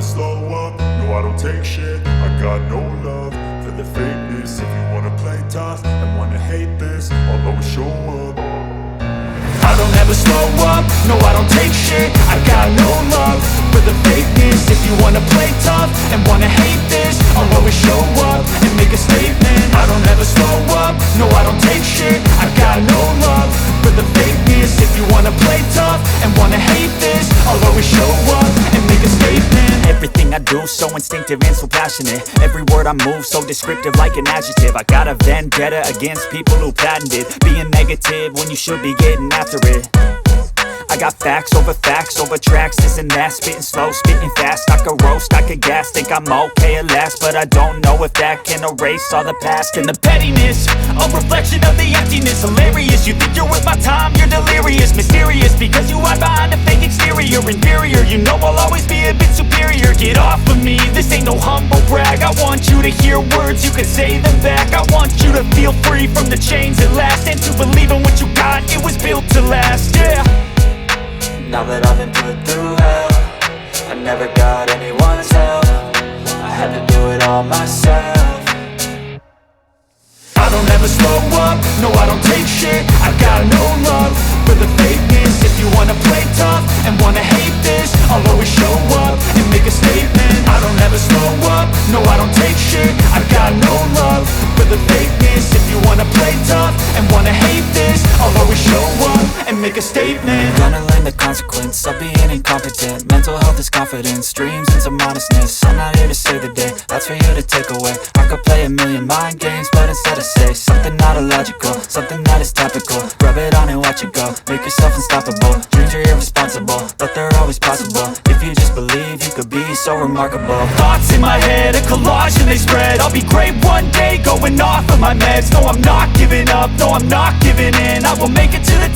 slow up, no I don't take shit. I got no love for the fakeness. If you wanna play tough and wanna hate this, I'll always show up. I don't ever slow up, no I don't take shit. I got no love for the fakeness. If you wanna play tough and wanna hate this, I'll always show up and make a statement. I don't ever slow up, no I don't take shit. I got no love for the fakeness. If you wanna play tough and wanna hate this, I'll always show up and make a statement. Everything I do so instinctive and so passionate. Every word I move so descriptive like an adjective. I got a vendetta against people who patented being negative when you should be getting after it. I got facts over tracks, this and that. Spitting slow, spitting fast, I could roast, I could gas. Think I'm okay at last, but I don't know if that can erase all the past. And the pettiness, a reflection of the emptiness. Hilarious, you think you're worth my time, you're delirious. Mysterious, because you hide behind a fake exterior. Inferior, you know I'll always be a bit superior. Get off of me, this ain't no humble brag. I want you to hear words, you can say them back. I want you to feel free from the chains at last, and to believe in what you got, it was built to last, yeah. Now that I've been put through hell, I never got anyone's help. I had to do it all myself. I don't ever slow up, no I don't take shit. I got no love for the fakeness. If you wanna play tough and wanna hate this, I'll always show up and make a statement. I don't ever slow up, no I don't take shit. I got no love for the fakeness. If you wanna play tough and wanna hate this, I'll always show up and make a statement. Gonna learn the consequence of being incompetent. Mental health is confidence, dreams and some honestness. I'm not here to save the day, that's for you to take away. I could play a million mind games, but instead I say something not illogical, something that is topical. Rub it on and watch it go, make yourself unstoppable. Dreams are irresponsible, but they're always possible. If you just believe, you could be so remarkable. Thoughts in my head, a collage and they spread. I'll be great one day, going off of my meds. No, I'm not giving up, no, I'm not giving in. I will make it to the top.